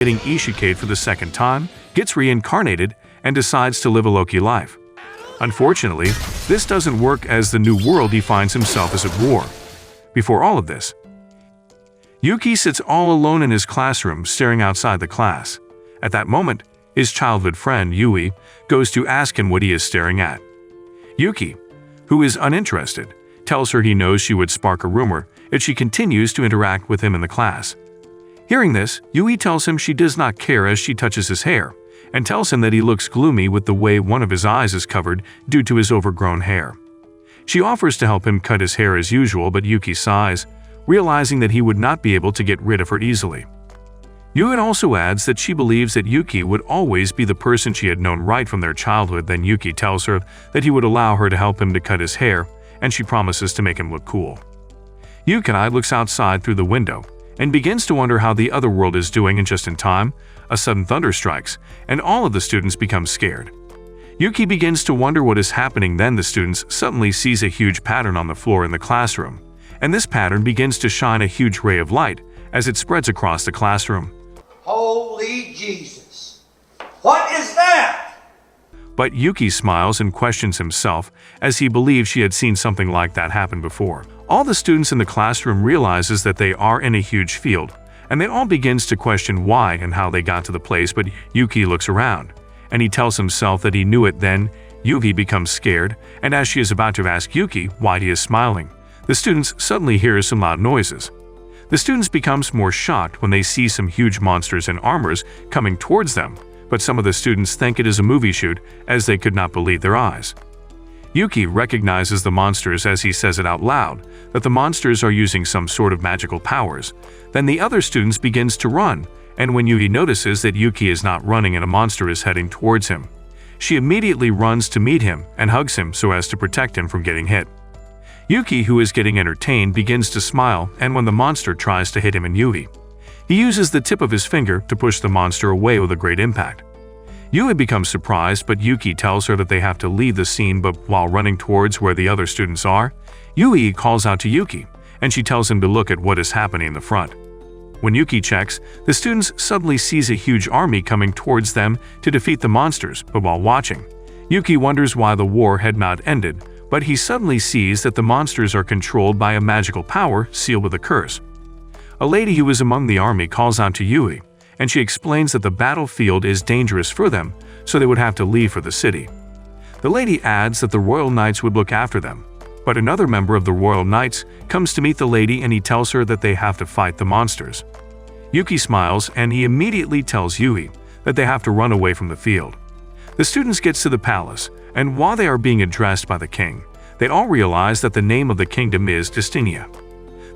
getting Isekai for the second time, gets reincarnated, and decides to live a low-key life. Unfortunately, this doesn't work as the new world he finds himself is at war. Before all of this, Yuki sits all alone in his classroom staring outside the class. At that moment, his childhood friend, Yui, goes to ask him what he is staring at. Yuki, who is uninterested, tells her he knows she would spark a rumor if she continues to interact with him in the class. Hearing this, Yui tells him she does not care as she touches his hair, and tells him that he looks gloomy with the way one of his eyes is covered due to his overgrown hair. She offers to help him cut his hair as usual, but Yuki sighs, realizing that he would not be able to get rid of her easily. Yui also adds that she believes that Yuki would always be the person she had known right from their childhood. Then Yuki tells her that he would allow her to help him to cut his hair, and she promises to make him look cool. Yuki looks outside through the window and begins to wonder how the other world is doing, and just in time, a sudden thunder strikes, and all of the students become scared. Yuki begins to wonder what is happening. Then the students suddenly sees a huge pattern on the floor in the classroom, and this pattern begins to shine a huge ray of light as it spreads across the classroom. Holy Jesus! What is that? But Yuki smiles and questions himself as he believes she had seen something like that happen before. All the students in the classroom realizes that they are in a huge field, and they all begins to question why and how they got to the place, but Yuki looks around, and he tells himself that he knew it. Then Yuki becomes scared, and as she is about to ask Yuki why he is smiling, the students suddenly hear some loud noises. The students becomes more shocked when they see some huge monsters in armors coming towards them, but some of the students think it is a movie shoot as they could not believe their eyes. Yuki recognizes the monsters as he says it out loud, that the monsters are using some sort of magical powers. Then the other students begins to run, and when Yuki notices that Yuki is not running and a monster is heading towards him, she immediately runs to meet him and hugs him so as to protect him from getting hit. Yuki, who is getting entertained, begins to smile, and when the monster tries to hit him and Yui, he uses the tip of his finger to push the monster away with a great impact. Yui becomes surprised, but Yuki tells her that they have to leave the scene, but while running towards where the other students are, Yui calls out to Yuki, and she tells him to look at what is happening in the front. When Yuki checks, the students suddenly sees a huge army coming towards them to defeat the monsters, but while watching, Yuki wonders why the war had not ended, but he suddenly sees that the monsters are controlled by a magical power sealed with a curse. A lady who is among the army calls out to Yui, and she explains that the battlefield is dangerous for them, so they would have to leave for the city. The lady adds that the Royal Knights would look after them, but another member of the Royal Knights comes to meet the lady and he tells her that they have to fight the monsters. Yuki smiles and he immediately tells Yui that they have to run away from the field. The students get to the palace, and while they are being addressed by the king, they all realize that the name of the kingdom is Destinia.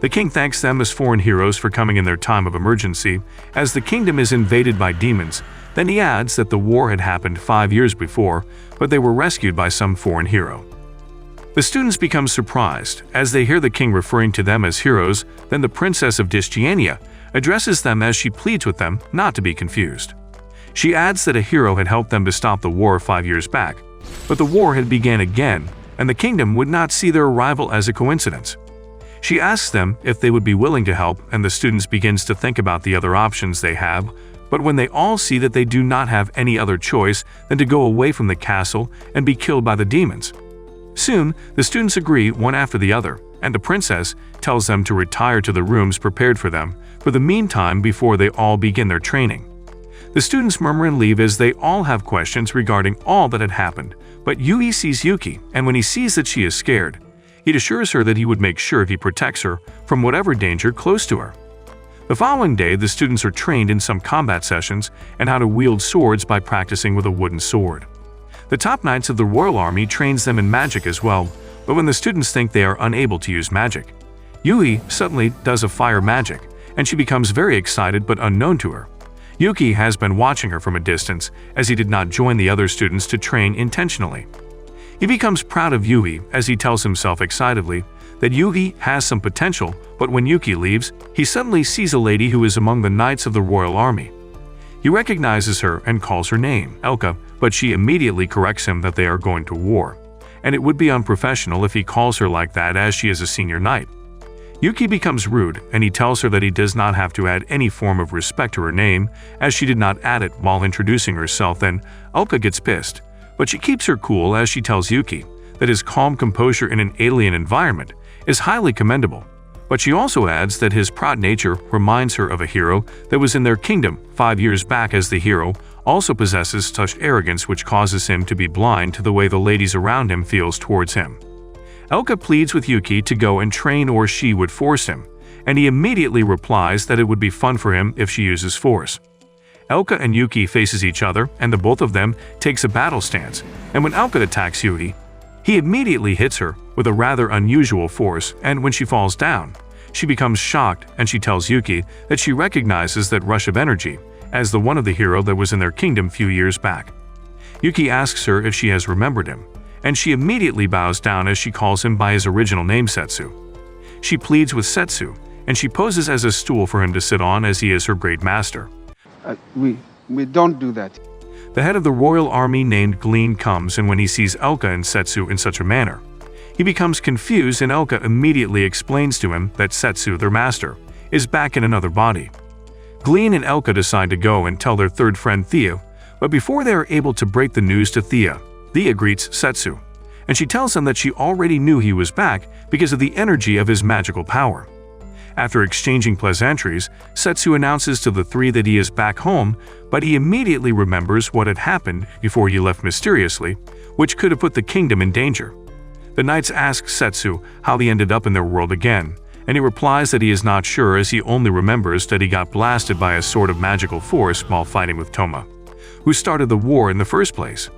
The king thanks them as foreign heroes for coming in their time of emergency, as the kingdom is invaded by demons. Then he adds that the war had happened 5 years before, but they were rescued by some foreign hero. The students become surprised as they hear the king referring to them as heroes. Then the princess of Destiania addresses them as she pleads with them not to be confused. She adds that a hero had helped them to stop the war 5 years back, but the war had begun again, and the kingdom would not see their arrival as a coincidence. She asks them if they would be willing to help, and the students begins to think about the other options they have, but when they all see that they do not have any other choice than to go away from the castle and be killed by the demons. Soon, the students agree one after the other, and the princess tells them to retire to the rooms prepared for them for the meantime before they all begin their training. The students murmur and leave as they all have questions regarding all that had happened, but Yui sees Yuki, and when he sees that she is scared, he assures her that he would make sure he protects her from whatever danger close to her. The following day, the students are trained in some combat sessions and how to wield swords by practicing with a wooden sword. The top knights of the royal army trains them in magic as well, but when the students think they are unable to use magic, Yui suddenly does a fire magic, and she becomes very excited but unknown to her. Yuki has been watching her from a distance as he did not join the other students to train intentionally. He becomes proud of Yui as he tells himself excitedly that Yuki has some potential, but when Yuki leaves, he suddenly sees a lady who is among the knights of the royal army. He recognizes her and calls her name, Elka, but she immediately corrects him that they are going to war, and it would be unprofessional if he calls her like that as she is a senior knight. Yuki becomes rude, and he tells her that he does not have to add any form of respect to her name, as she did not add it while introducing herself. Then Elka gets pissed, but she keeps her cool as she tells Yuki that his calm composure in an alien environment is highly commendable. But she also adds that his proud nature reminds her of a hero that was in their kingdom 5 years back, as the hero also possesses such arrogance which causes him to be blind to the way the ladies around him feels towards him. Elka pleads with Yuki to go and train or she would force him, and he immediately replies that it would be fun for him if she uses force. Elka and Yuki faces each other, and the both of them takes a battle stance, and when Elka attacks Yuki, he immediately hits her with a rather unusual force, and when she falls down, she becomes shocked and she tells Yuki that she recognizes that rush of energy as the one of the hero that was in their kingdom few years back. Yuki asks her if she has remembered him, and she immediately bows down as she calls him by his original name, Setsu. She pleads with Setsu, and she poses as a stool for him to sit on as he is her great master. We don't do that. The head of the royal army named Glean comes, and when he sees Elka and Setsu in such a manner, he becomes confused, and Elka immediately explains to him that Setsu, their master, is back in another body. Glean and Elka decide to go and tell their third friend Thea, but before they are able to break the news to Thea greets Setsu, and she tells him that she already knew he was back because of the energy of his magical power. After exchanging pleasantries, Setsu announces to the three that he is back home, but he immediately remembers what had happened before he left mysteriously, which could have put the kingdom in danger. The knights ask Setsu how he ended up in their world again, and he replies that he is not sure, as he only remembers that he got blasted by a sort of magical force while fighting with Toma, who started the war in the first place.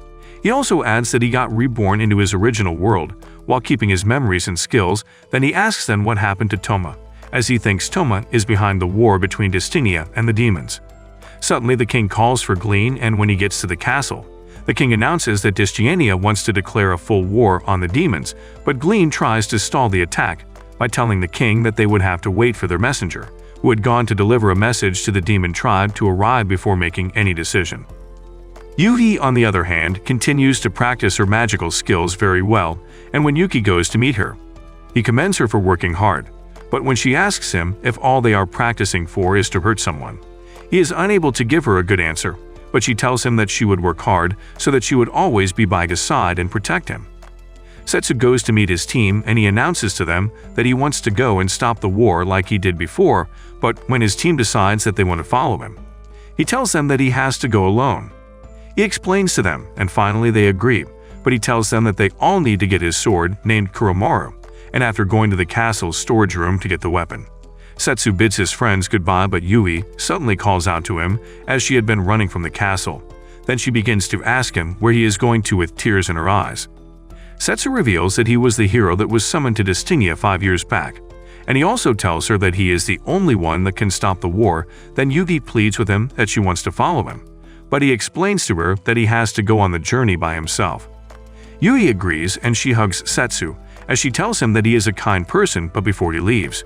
He also adds that he got reborn into his original world while keeping his memories and skills. Then he asks them what happened to Toma, as he thinks Toma is behind the war between Destinia and the demons. Suddenly the king calls for Glean, and when he gets to the castle, the king announces that Destinia wants to declare a full war on the demons, but Glean tries to stall the attack by telling the king that they would have to wait for their messenger, who had gone to deliver a message to the demon tribe, to arrive before making any decision. Yuki, on the other hand, continues to practice her magical skills very well, and when Yuki goes to meet her, he commends her for working hard, but when she asks him if all they are practicing for is to hurt someone, he is unable to give her a good answer, but she tells him that she would work hard so that she would always be by his side and protect him. Setsu goes to meet his team, and he announces to them that he wants to go and stop the war like he did before, but when his team decides that they want to follow him, he tells them that he has to go alone. He explains to them, and finally they agree, but he tells them that they all need to get his sword, named Kuromaru, and after going to the castle's storage room to get the weapon. Setsu bids his friends goodbye, but Yui suddenly calls out to him as she had been running from the castle. Then she begins to ask him where he is going to with tears in her eyes. Setsu reveals that he was the hero that was summoned to Destinia 5 years back, and he also tells her that he is the only one that can stop the war. Then Yugi pleads with him that she wants to follow him, but he explains to her that he has to go on the journey by himself. Yui agrees, and she hugs Setsu as she tells him that he is a kind person, but before he leaves,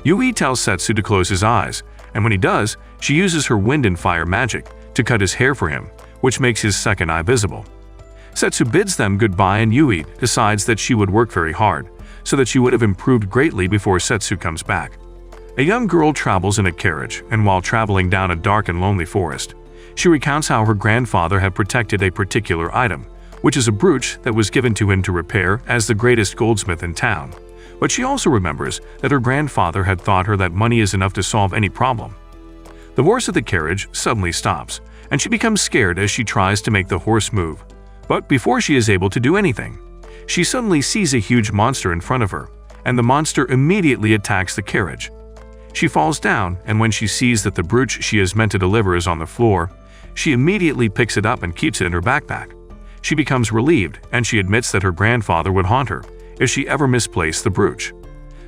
Yui tells Setsu to close his eyes, and when he does, she uses her wind and fire magic to cut his hair for him, which makes his second eye visible. Setsu bids them goodbye, and Yui decides that she would work very hard, so that she would have improved greatly before Setsu comes back. A young girl travels in a carriage, and while traveling down a dark and lonely forest, she recounts how her grandfather had protected a particular item, which is a brooch that was given to him to repair as the greatest goldsmith in town. But she also remembers that her grandfather had taught her that money is enough to solve any problem. The horse of the carriage suddenly stops, and she becomes scared as she tries to make the horse move. But before she is able to do anything, she suddenly sees a huge monster in front of her, and the monster immediately attacks the carriage. She falls down, and when she sees that the brooch she is meant to deliver is on the floor, she immediately picks it up and keeps it in her backpack. She becomes relieved, and she admits that her grandfather would haunt her if she ever misplaced the brooch.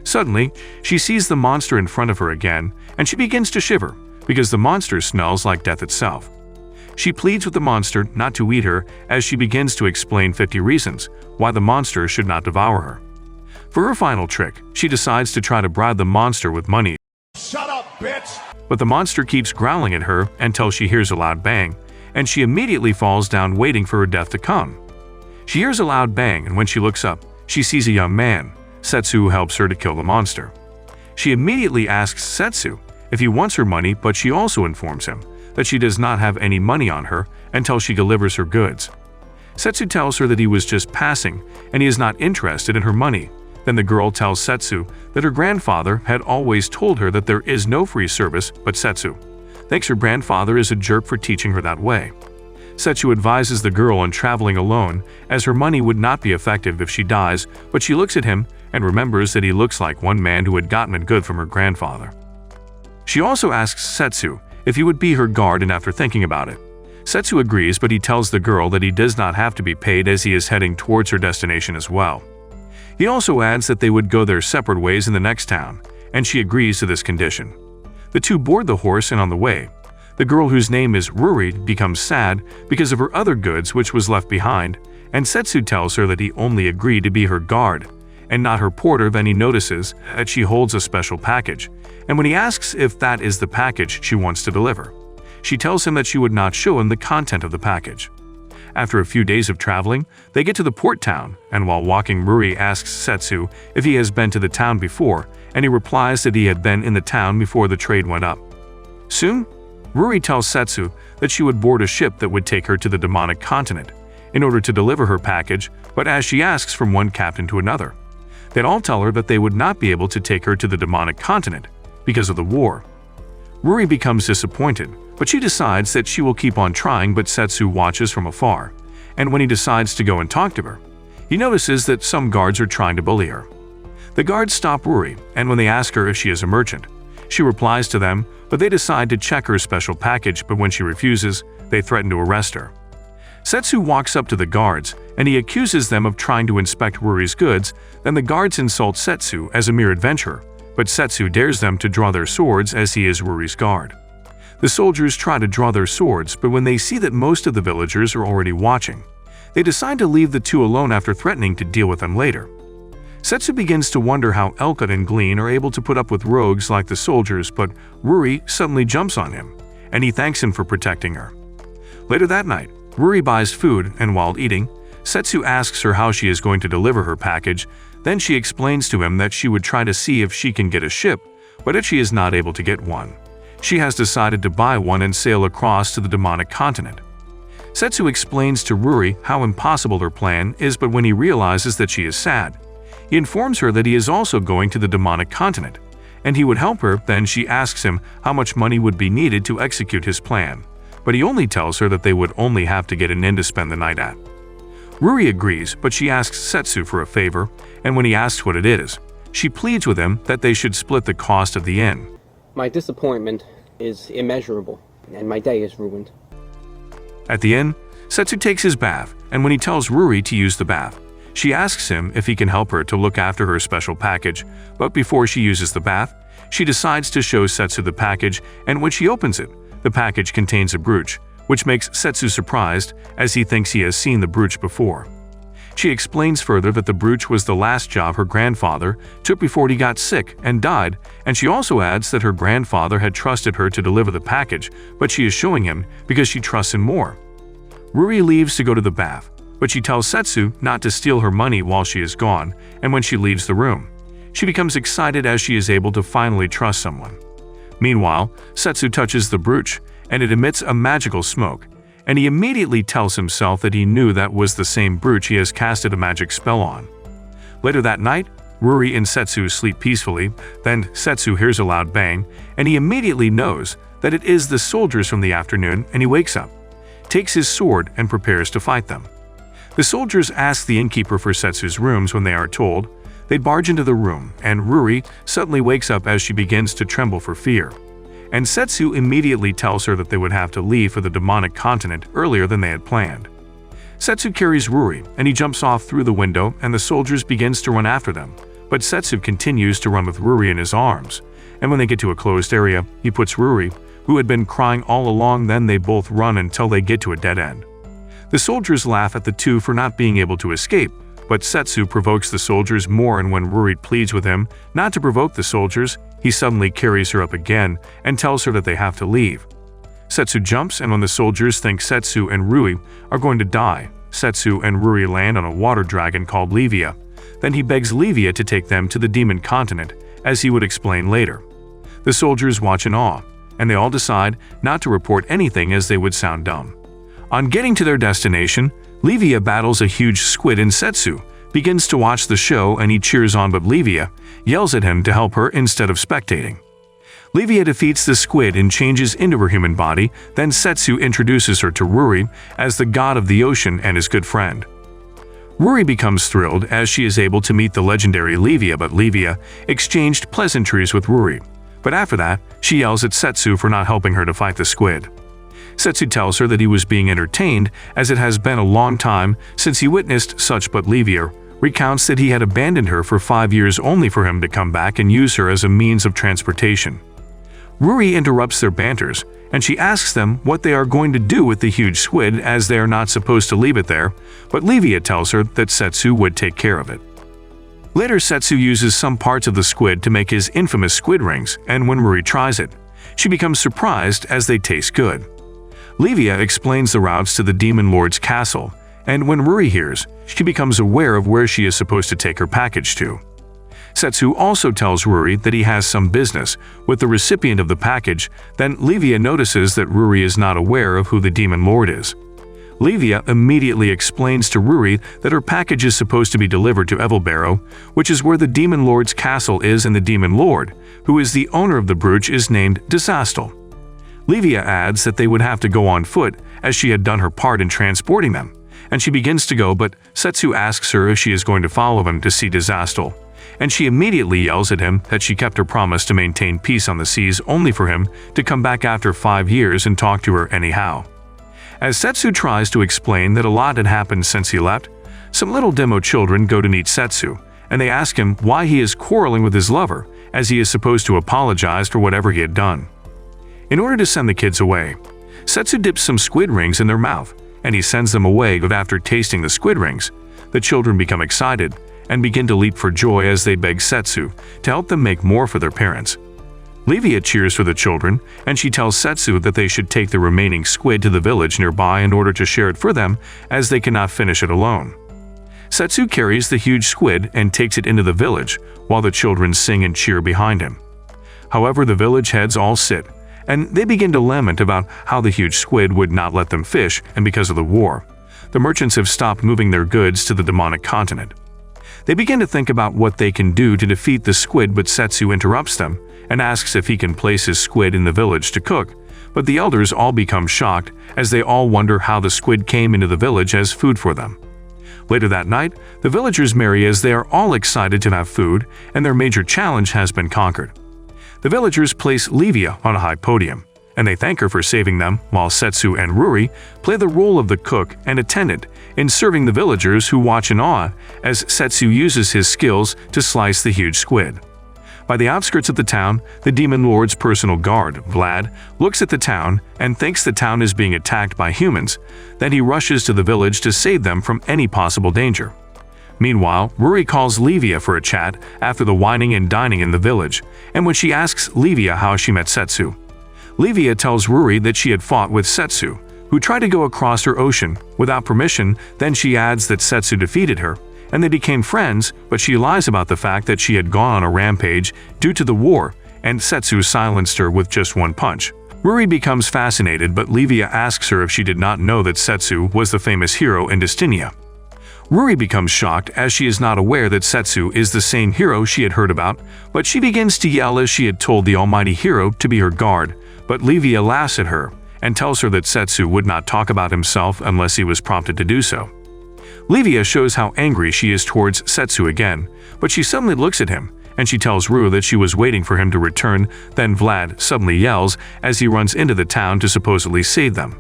Suddenly, she sees the monster in front of her again, and she begins to shiver because the monster smells like death itself. She pleads with the monster not to eat her as she begins to explain 50 reasons why the monster should not devour her. For her final trick, she decides to try to bribe the monster with money. Shut up, bitch! But the monster keeps growling at her until she hears a loud bang, and she immediately falls down, waiting for her death to come. She hears a loud bang, and when she looks up, she sees a young man. Setsu helps her to kill the monster. She immediately asks Setsu if he wants her money, but she also informs him that she does not have any money on her until she delivers her goods. Setsu tells her that he was just passing and he is not interested in her money. Then the girl tells Setsu that her grandfather had always told her that there is no free service, but Setsu thinks her grandfather is a jerk for teaching her that way. Setsu advises the girl on traveling alone, as her money would not be effective if she dies, but she looks at him and remembers that he looks like one man who had gotten it good from her grandfather. She also asks Setsu if he would be her guard, and after thinking about it, Setsu agrees, but he tells the girl that he does not have to be paid as he is heading towards her destination as well. He also adds that they would go their separate ways in the next town, and she agrees to this condition. The two board the horse, and on the way, the girl, whose name is Ruri, becomes sad because of her other goods which was left behind, and Setsu tells her that he only agreed to be her guard and not her porter. Then he notices that she holds a special package, and when he asks if that is the package she wants to deliver, she tells him that she would not show him the content of the package. After a few days of traveling, they get to the port town, and while walking, Ruri asks Setsu if he has been to the town before, and he replies that he had been in the town before the trade went up. Soon, Ruri tells Setsu that she would board a ship that would take her to the demonic continent in order to deliver her package, but as she asks from one captain to another, they all tell her that they would not be able to take her to the demonic continent because of the war. Ruri becomes disappointed, but she decides that she will keep on trying, but Setsu watches from afar, and when he decides to go and talk to her, he notices that some guards are trying to bully her. The guards stop Ruri, and when they ask her if she is a merchant, she replies to them, but they decide to check her special package, but when she refuses, they threaten to arrest her. Setsu walks up to the guards, and he accuses them of trying to inspect Ruri's goods. Then the guards insult Setsu as a mere adventurer, but Setsu dares them to draw their swords as he is Ruri's guard. The soldiers try to draw their swords, but when they see that most of the villagers are already watching, they decide to leave the two alone after threatening to deal with them later. Setsu begins to wonder how Elkut and Glean are able to put up with rogues like the soldiers, but Ruri suddenly jumps on him, and he thanks him for protecting her. Later that night, Ruri buys food, and while eating, Setsu asks her how she is going to deliver her package. Then she explains to him that she would try to see if she can get a ship, but if she is not able to get one, she has decided to buy one and sail across to the demonic continent. Setsu explains to Ruri how impossible her plan is, but when he realizes that she is sad, he informs her that he is also going to the demonic continent, and he would help her. Then she asks him how much money would be needed to execute his plan, but he only tells her that they would only have to get an inn to spend the night at. Ruri agrees, but she asks Setsu for a favor, and when he asks what it is, she pleads with him that they should split the cost of the inn. My disappointment is immeasurable, and my day is ruined. At the inn, Setsu takes his bath, and when he tells Ruri to use the bath, she asks him if he can help her to look after her special package, but before she uses the bath, she decides to show Setsu the package, and when she opens it, the package contains a brooch, which makes Setsu surprised as he thinks he has seen the brooch before. She explains further that the brooch was the last job her grandfather took before he got sick and died, and she also adds that her grandfather had trusted her to deliver the package, but she is showing him because she trusts him more. Ruri leaves to go to the bath, but she tells Setsu not to steal her money while she is gone, and when she leaves the room, she becomes excited as she is able to finally trust someone. Meanwhile, Setsu touches the brooch, and it emits a magical smoke, and he immediately tells himself that he knew that was the same brooch he has casted a magic spell on. Later that night, Ruri and Setsu sleep peacefully. Then Setsu hears a loud bang, and he immediately knows that it is the soldiers from the afternoon, and he wakes up, takes his sword, and prepares to fight them. The soldiers ask the innkeeper for Setsu's rooms. When they are told, they barge into the room, and Ruri suddenly wakes up as she begins to tremble for fear. And Setsu immediately tells her that they would have to leave for the demonic continent earlier than they had planned. Setsu carries Ruri, and he jumps off through the window, and the soldiers begins to run after them, but Setsu continues to run with Ruri in his arms, and when they get to a closed area, he puts Ruri, who had been crying all along. Then they both run until they get to a dead end. The soldiers laugh at the two for not being able to escape, but Setsu provokes the soldiers more, and when Ruri pleads with him not to provoke the soldiers, he suddenly carries her up again and tells her that they have to leave. Setsu jumps, and when the soldiers think Setsu and Ruri are going to die, Setsu and Ruri land on a water dragon called Levia. Then he begs Levia to take them to the demon continent, as he would explain later. The soldiers watch in awe, and they all decide not to report anything as they would sound dumb. On getting to their destination, Livia battles a huge squid and Setsu begins to watch the show and he cheers on, but Livia yells at him to help her instead of spectating. Livia defeats the squid and changes into her human body, then Setsu introduces her to Ruri as the god of the ocean and his good friend. Ruri becomes thrilled as she is able to meet the legendary Livia, but Livia exchanged pleasantries with Ruri. But after that, she yells at Setsu for not helping her to fight the squid. Setsu tells her that he was being entertained as it has been a long time since he witnessed such, but Livia recounts that he had abandoned her for 5 years only for him to come back and use her as a means of transportation. Ruri interrupts their banters, and she asks them what they are going to do with the huge squid as they are not supposed to leave it there, but Livia tells her that Setsu would take care of it. Later, Setsu uses some parts of the squid to make his infamous squid rings, and when Ruri tries it, she becomes surprised as they taste good. Livia explains the routes to the Demon Lord's castle, and when Ruri hears, she becomes aware of where she is supposed to take her package to. Setsu also tells Ruri that he has some business with the recipient of the package, then Livia notices that Ruri is not aware of who the Demon Lord is. Livia immediately explains to Ruri that her package is supposed to be delivered to Evilbarrow, which is where the Demon Lord's castle is, and the Demon Lord, who is the owner of the brooch, is named Disastal. Livia adds that they would have to go on foot as she had done her part in transporting them, and she begins to go, but Setsu asks her if she is going to follow him to see Disastal, and she immediately yells at him that she kept her promise to maintain peace on the seas only for him to come back after 5 years and talk to her anyhow. As Setsu tries to explain that a lot had happened since he left, some little demo children go to meet Setsu, and they ask him why he is quarreling with his lover, as he is supposed to apologize for whatever he had done. In order to send the kids away, Setsu dips some squid rings in their mouth, and he sends them away, but after tasting the squid rings, the children become excited and begin to leap for joy as they beg Setsu to help them make more for their parents. Livia cheers for the children, and she tells Setsu that they should take the remaining squid to the village nearby in order to share it for them, as they cannot finish it alone. Setsu carries the huge squid and takes it into the village, while the children sing and cheer behind him. However, the village heads all sit, and they begin to lament about how the huge squid would not let them fish, and because of the war, the merchants have stopped moving their goods to the demonic continent. They begin to think about what they can do to defeat the squid, but Setsu interrupts them and asks if he can place his squid in the village to cook, but the elders all become shocked as they all wonder how the squid came into the village as food for them. Later that night, the villagers marry as they are all excited to have food, and their major challenge has been conquered. The villagers place Livia on a high podium, and they thank her for saving them, while Setsu and Ruri play the role of the cook and attendant in serving the villagers, who watch in awe as Setsu uses his skills to slice the huge squid. By the outskirts of the town, the Demon Lord's personal guard, Vlad, looks at the town and thinks the town is being attacked by humans. Then he rushes to the village to save them from any possible danger. Meanwhile, Ruri calls Livia for a chat after the whining and dining in the village, and when she asks Livia how she met Setsu, Livia tells Ruri that she had fought with Setsu, who tried to go across her ocean without permission. Then she adds that Setsu defeated her, and they became friends, but she lies about the fact that she had gone on a rampage due to the war, and Setsu silenced her with just one punch. Ruri becomes fascinated, but Livia asks her if she did not know that Setsu was the famous hero in Destinia. Ruri becomes shocked as she is not aware that Setsu is the same hero she had heard about, but she begins to yell as she had told the almighty hero to be her guard, but Livia laughs at her and tells her that Setsu would not talk about himself unless he was prompted to do so. Livia shows how angry she is towards Setsu again, but she suddenly looks at him, and she tells Ruri that she was waiting for him to return. Then Vlad suddenly yells as he runs into the town to supposedly save them.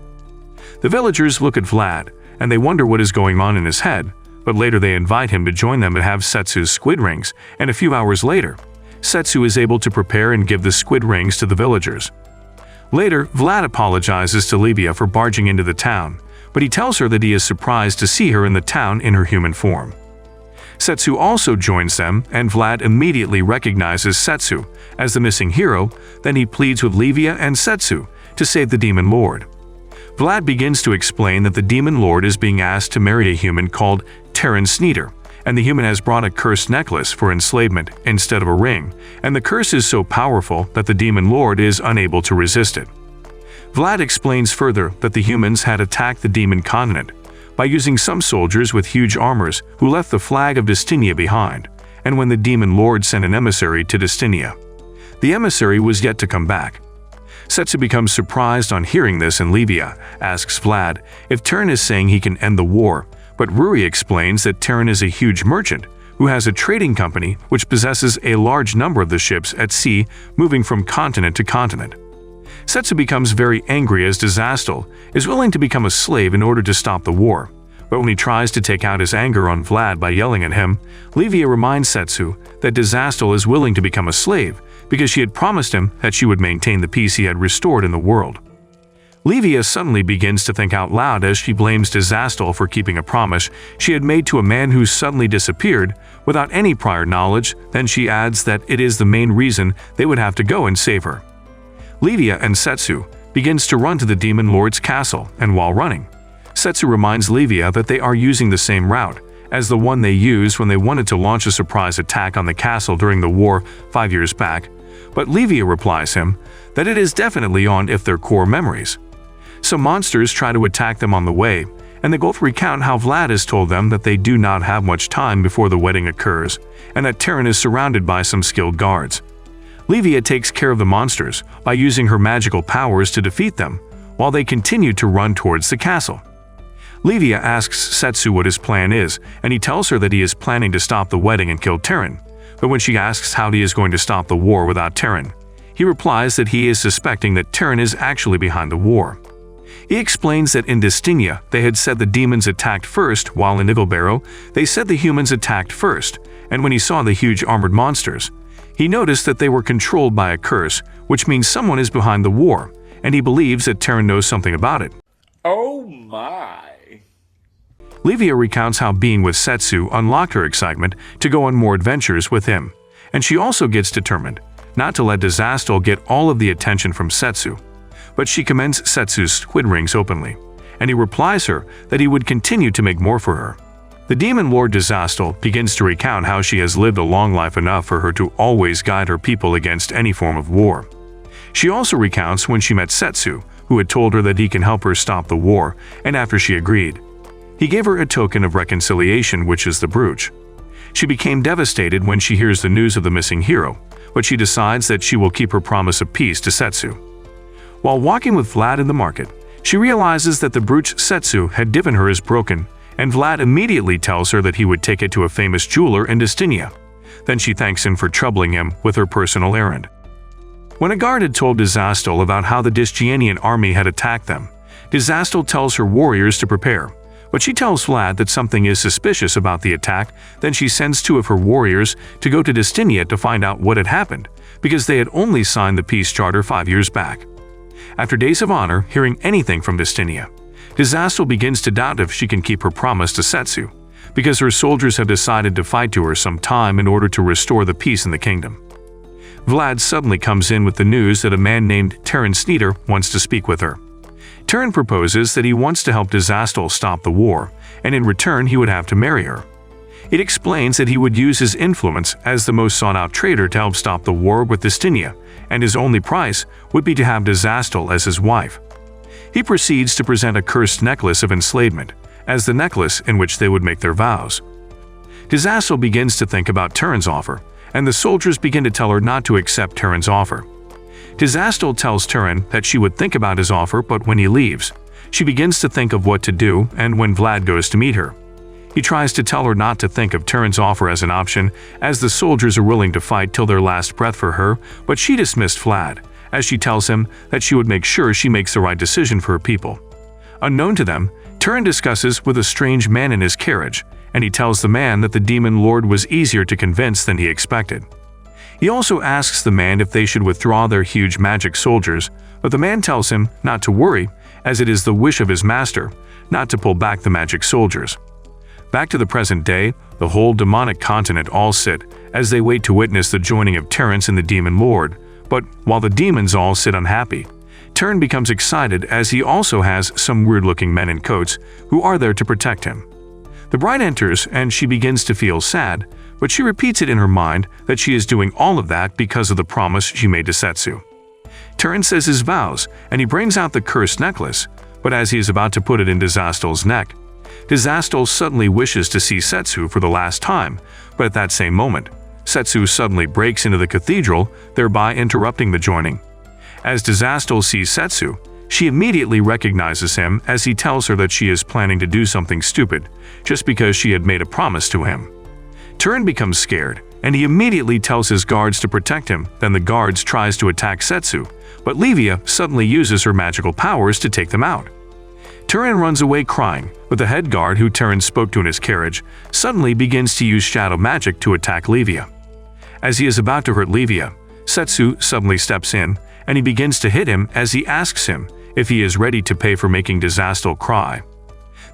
The villagers look at Vlad, and they wonder what is going on in his head, but later they invite him to join them and have Setsu's squid rings, and a few hours later, Setsu is able to prepare and give the squid rings to the villagers. Later, Vlad apologizes to Livia for barging into the town, but he tells her that he is surprised to see her in the town in her human form. Setsu also joins them, and Vlad immediately recognizes Setsu as the missing hero. Then he pleads with Livia and Setsu to save the Demon Lord. Vlad begins to explain that the Demon Lord is being asked to marry a human called Terran Sneeder, and the human has brought a cursed necklace for enslavement instead of a ring, and the curse is so powerful that the demon lord is unable to resist it. Vlad explains further that the humans had attacked the demon continent by using some soldiers with huge armors who left the flag of Destinia behind, and when the demon lord sent an emissary to Destinia, the emissary was yet to come back. Setsu becomes surprised on hearing this, and Livia asks Vlad if Terran is saying he can end the war, but Ruri explains that Terran is a huge merchant who has a trading company which possesses a large number of the ships at sea moving from continent to continent. Setsu becomes very angry as Dizastal is willing to become a slave in order to stop the war, but when he tries to take out his anger on Vlad by yelling at him, Livia reminds Setsu that Dizastal is willing to become a slave because she had promised him that she would maintain the peace he had restored in the world. Livia suddenly begins to think out loud as she blames Dizastal for keeping a promise she had made to a man who suddenly disappeared without any prior knowledge. Then she adds that it is the main reason they would have to go and save her. Livia and Setsu begins to run to the demon lord's castle, and while running, Setsu reminds Livia that they are using the same route as the one they used when they wanted to launch a surprise attack on the castle during the war 5 years back, but Livia replies him that it is definitely on if their core memories. Some monsters try to attack them on the way, and they both recount how Vlad has told them that they do not have much time before the wedding occurs, and that Terran is surrounded by some skilled guards. Livia takes care of the monsters by using her magical powers to defeat them, while they continue to run towards the castle. Livia asks Setsu what his plan is, and he tells her that he is planning to stop the wedding and kill Terran, but when she asks how he is going to stop the war without Terran, he replies that he is suspecting that Terran is actually behind the war. He explains that in Destinia they had said the demons attacked first, while in Ivelbaro they said the humans attacked first, and when he saw the huge armored monsters, he noticed that they were controlled by a curse, which means someone is behind the war, and he believes that Terran knows something about it. Oh my. Livia recounts how being with Setsu unlocked her excitement to go on more adventures with him, and she also gets determined not to let Dizastal get all of the attention from Setsu. But she commends Setsu's squid rings openly, and he replies her that he would continue to make more for her. The demon lord Dizastal begins to recount how she has lived a long life enough for her to always guide her people against any form of war. She also recounts when she met Setsu, who had told her that he can help her stop the war, and after she agreed, he gave her a token of reconciliation, which is the brooch. She became devastated when she hears the news of the missing hero, but she decides that she will keep her promise of peace to Setsu. While walking with Vlad in the market, she realizes that the brooch Setsu had given her is broken, and Vlad immediately tells her that he would take it to a famous jeweler in Destinia. Then she thanks him for troubling him with her personal errand. When a guard had told Dizastal about how the Dystianian army had attacked them, Dizastal tells her warriors to prepare, but she tells Vlad that something is suspicious about the attack. Then she sends 2 of her warriors to go to Destinia to find out what had happened, because they had only signed the peace charter 5 years back. After days of honor hearing anything from Destinia, Dizastal begins to doubt if she can keep her promise to Setsu, because her soldiers have decided to fight to her some time in order to restore the peace in the kingdom. Vlad suddenly comes in with the news that a man named Terran Sneeder wants to speak with her. Terran proposes that he wants to help Dizastal stop the war, and in return he would have to marry her. It explains that he would use his influence as the most sought-out traitor to help stop the war with Destinia, and his only price would be to have Dizastal as his wife. He proceeds to present a cursed necklace of enslavement as the necklace in which they would make their vows. Dizastal begins to think about Terran's offer, and the soldiers begin to tell her not to accept Terran's offer. Dizastal tells Terran that she would think about his offer, but when he leaves, she begins to think of what to do, and when Vlad goes to meet her, he tries to tell her not to think of Terran's offer as an option, as the soldiers are willing to fight till their last breath for her, but she dismissed Vlad, as she tells him that she would make sure she makes the right decision for her people. Unknown to them, Terran discusses with a strange man in his carriage, and he tells the man that the demon lord was easier to convince than he expected. He also asks the man if they should withdraw their huge magic soldiers, but the man tells him not to worry, as it is the wish of his master not to pull back the magic soldiers. Back to the present day, the whole demonic continent all sit as they wait to witness the joining of Terrence and the demon lord, but while the demons all sit unhappy, Terran becomes excited as he also has some weird-looking men in coats who are there to protect him. The bride enters and she begins to feel sad, but she repeats it in her mind that she is doing all of that because of the promise she made to Setsu. Turin says his vows and he brings out the cursed necklace, but as he is about to put it in Disastal's neck, Disastal suddenly wishes to see Setsu for the last time, but at that same moment, Setsu suddenly breaks into the cathedral, thereby interrupting the joining. As Disastal sees Setsu, she immediately recognizes him as he tells her that she is planning to do something stupid, just because she had made a promise to him. Turin becomes scared, and he immediately tells his guards to protect him. Then the guards tries to attack Setsu, but Livia suddenly uses her magical powers to take them out. Turin runs away crying, but the head guard who Turin spoke to in his carriage suddenly begins to use shadow magic to attack Livia. As he is about to hurt Livia, Setsu suddenly steps in, and he begins to hit him as he asks him if he is ready to pay for making Disastal cry.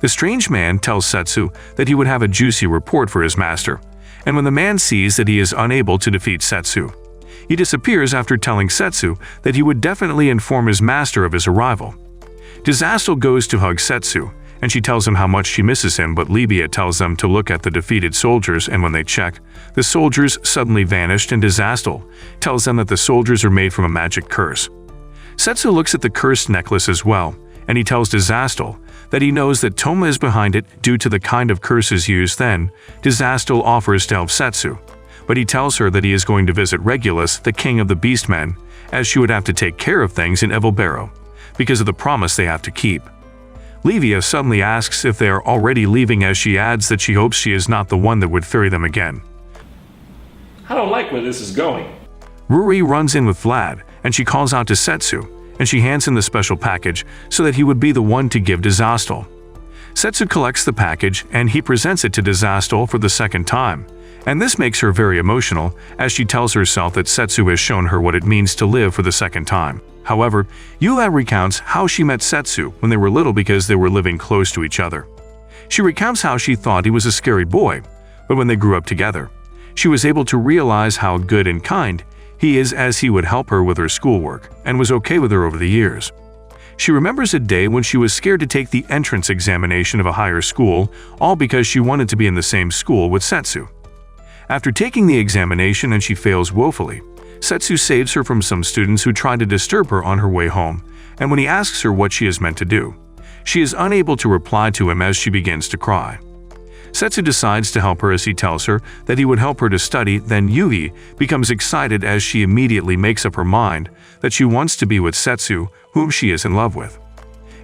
The strange man tells Setsu that he would have a juicy report for his master, and when the man sees that he is unable to defeat Setsu, he disappears after telling Setsu that he would definitely inform his master of his arrival. Disastal goes to hug Setsu, and she tells him how much she misses him, but Livia tells them to look at the defeated soldiers, and when they check, the soldiers suddenly vanished, and Disastal tells them that the soldiers are made from a magic curse. Setsu looks at the cursed necklace as well, and he tells Disastal that he knows that Toma is behind it due to the kind of curses used. Then, Disastal offers to help Setsu, but he tells her that he is going to visit Regulus, the king of the beastmen, as she would have to take care of things in Evilbaro, because of the promise they have to keep. Livia suddenly asks if they are already leaving, as she adds that she hopes she is not the one that would ferry them again. I don't like where this is going. Ruri runs in with Vlad, and she calls out to Setsu, and she hands him the special package so that he would be the one to give Disastal. Setsu collects the package and he presents it to Disastal for the second time, and this makes her very emotional as she tells herself that Setsu has shown her what it means to live for the second time. However, Yula recounts how she met Setsu when they were little because they were living close to each other. She recounts how she thought he was a scary boy, but when they grew up together, she was able to realize how good and kind he is, as he would help her with her schoolwork and was okay with her over the years. She remembers a day when she was scared to take the entrance examination of a higher school, all because she wanted to be in the same school with Setsu. After taking the examination and she fails woefully, Setsu saves her from some students who try to disturb her on her way home, and when he asks her what she is meant to do, she is unable to reply to him as she begins to cry. Setsu decides to help her as he tells her that he would help her to study. Then Yui becomes excited as she immediately makes up her mind that she wants to be with Setsu, whom she is in love with.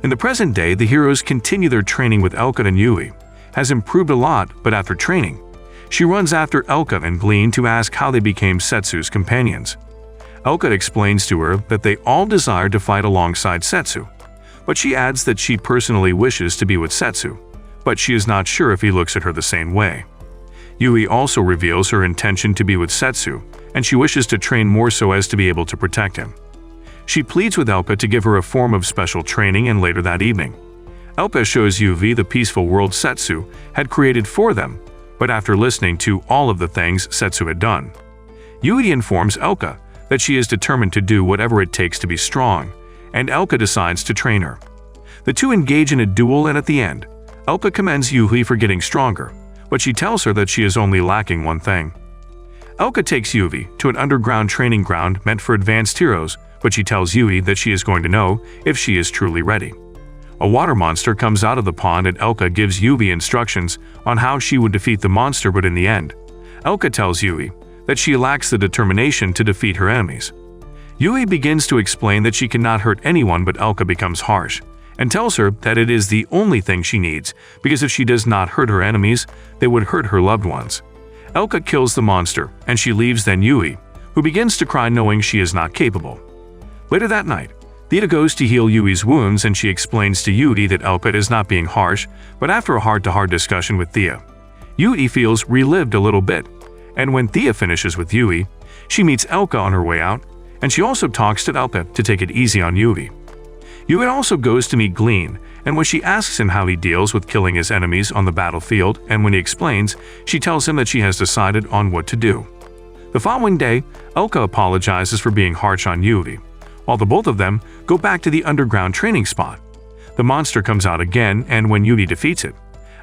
In the present day, the heroes continue their training with Elka, and Yui has improved a lot, but after training, she runs after Elka and Glean to ask how they became Setsu's companions. Elka explains to her that they all desire to fight alongside Setsu, but she adds that she personally wishes to be with Setsu, but she is not sure if he looks at her the same way. Yui also reveals her intention to be with Setsu, and she wishes to train more so as to be able to protect him. She pleads with Elka to give her a form of special training, and later that evening, Elka shows Yui the peaceful world Setsu had created for them, but after listening to all of the things Setsu had done, Yui informs Elka that she is determined to do whatever it takes to be strong, and Elka decides to train her. The two engage in a duel, and at the end, Elka commends Yui for getting stronger, but she tells her that she is only lacking one thing. Elka takes Yui to an underground training ground meant for advanced heroes, but she tells Yui that she is going to know if she is truly ready. A water monster comes out of the pond, and Elka gives Yui instructions on how she would defeat the monster, but in the end, Elka tells Yui that she lacks the determination to defeat her enemies. Yui begins to explain that she cannot hurt anyone, but Elka becomes harsh and tells her that it is the only thing she needs, because if she does not hurt her enemies, they would hurt her loved ones. Elka kills the monster, and she leaves. Then Yui, who begins to cry knowing she is not capable. Later that night, Thea goes to heal Yui's wounds, and she explains to Yui that Elka is not being harsh, but after a heart-to-heart discussion with Thea, Yui feels relived a little bit, and when Thea finishes with Yui, she meets Elka on her way out, and she also talks to Elka to take it easy on Yui. Yui also goes to meet Glean, and when she asks him how he deals with killing his enemies on the battlefield, and when he explains, she tells him that she has decided on what to do. The following day, Elka apologizes for being harsh on Yui, while the both of them go back to the underground training spot. The monster comes out again, and when Yui defeats it,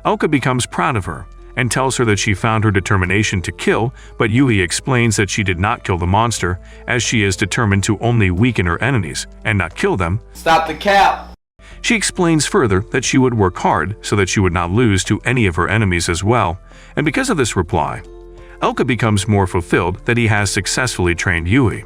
Elka becomes proud of her and tells her that she found her determination to kill, but Yui explains that she did not kill the monster, as she is determined to only weaken her enemies and not kill them. Stop the cap! She explains further that she would work hard so that she would not lose to any of her enemies as well, and because of this reply, Elka becomes more fulfilled that he has successfully trained Yui.